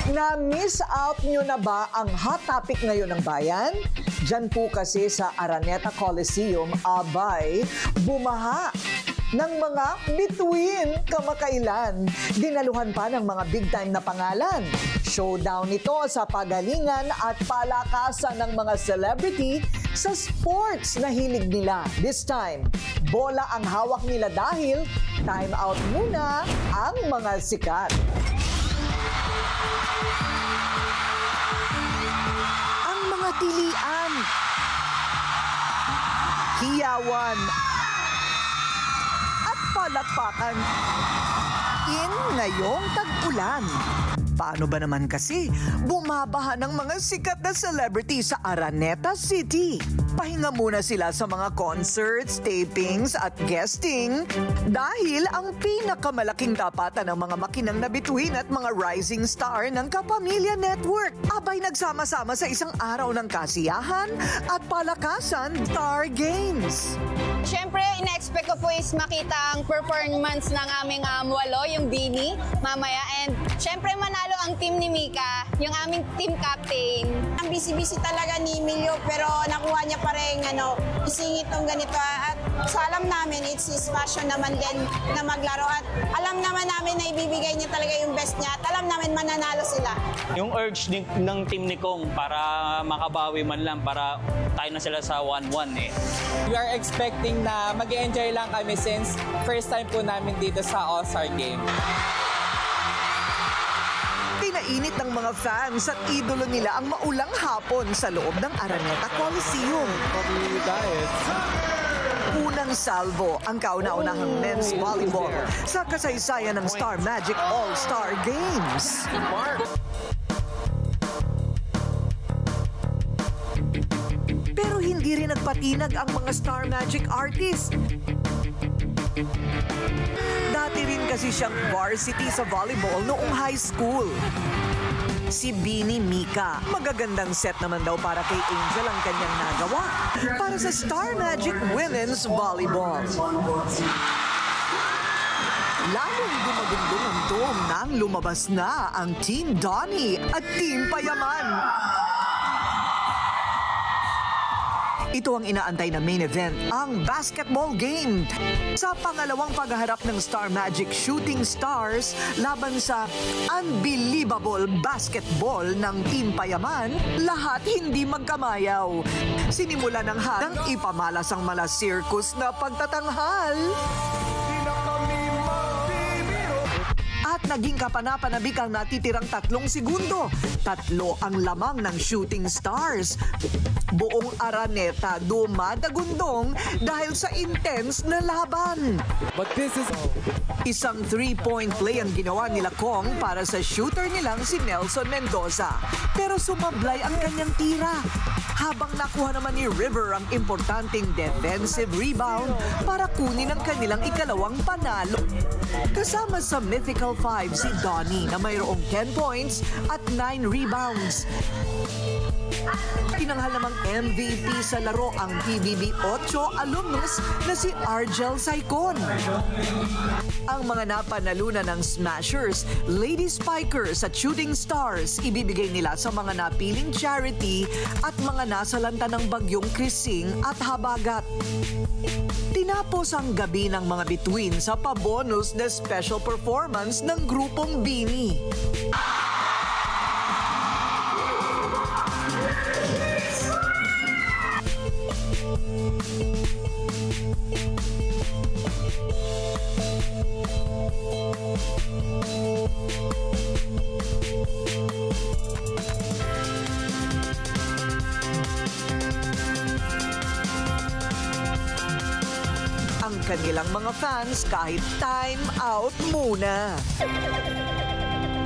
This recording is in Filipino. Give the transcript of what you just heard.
Na-miss out nyo na ba ang hot topic ngayon ng bayan? Diyan po kasi sa Araneta Coliseum, abay, bumaha ng mga bituin kamakailan. Dinaluhan pa ng mga big time na pangalan. Showdown ito sa pagalingan at palakasan ng mga celebrity sa sports na hilig nila. This time, bola ang hawak nila dahil time out muna ang mga sikat. Ang mga tilian, hiyawan, at palakpakan in ngayong tag-ulan. Paano ba naman kasi bumabaha ng mga sikat na celebrity sa Araneta City? Pahinga muna sila sa mga concerts, tapings at guesting dahil ang pinakamalaking tapatan ng mga makinang na bituin at mga rising star ng Kapamilya Network abay nagsama-sama sa isang araw ng kasiyahan at palakasan Star Games. Siyempre, ina-expect ko po is makita ang performance ng aming walo, yung Bini, mamaya. And siyempre, manalo ang team ni Mika, yung aming team captain. Ang busy-busy talaga ni Emilio, pero nakuha niya pa rin isingit tong ganito. At sa alam namin, it's his passion naman din na maglaro. At alam naman namin na ibibigay niya talaga yung best niya. At alam namin mananalo sila. Yung urge ng team ni Kong para makabawi man lang, para tayo na sila sa 1-1 eh. We are expecting na mag-enjoy lang kami since first time po namin dito sa All-Star Game. Pinainit ng mga fans at idolo nila ang maulang hapon sa loob ng Araneta Coliseum. Unang salvo ang kauna-unahang men's volleyball sa kasaysayan ng Star Magic All-Star Games. Pero hindi rin nagpatinag ang mga Star Magic artists. Dati rin kasi siyang varsity sa volleyball noong high school. Si Bini Mika. Magagandang set naman daw para kay Angel ang kanyang nagawa para sa Star Magic Women's Volleyball. Lalong dumagundong ang dome nang lumabas na ang Team Donnie at Team Payaman. Ito ang inaantay na main event, ang basketball game. Sa pangalawang paghaharap ng Star Magic Shooting Stars laban sa unbelievable basketball ng Team Payaman, lahat hindi magkamayaw. Sinimula ng hadang ipamalas ang mala circus na pagtatanghal. At naging kapanapanabik ang natitirang 3 segundo. 3 ang lamang ng Shooting Stars. Buong Araneta dumadagundong dahil sa intense na laban. But this is... Isang 3-point play ang ginawa nila Kong para sa shooter nilang si Nelson Mendoza. Pero sumablay ang kanyang tira. Habang nakuha naman ni River ang importanteng defensive rebound para kunin ang kanilang ikalawang panalo. Kasama sa Mythical 5 si Donnie na mayroong 10 points at 9 rebounds. Tinanghal namang MVP sa laro ang PBB 8 alumnus na si Argel Saicon. Ang mga napanalunan ng Smashers, Lady Spikers at Shooting Stars ibibigay nila sa mga napiling charity at mga nasalanta ng bagyong Krising at Habagat. Tinapos ang gabi ng mga bituin sa pabonus na special performance ng grupong Bini. Ang kanilang mga fans kahit time out muna.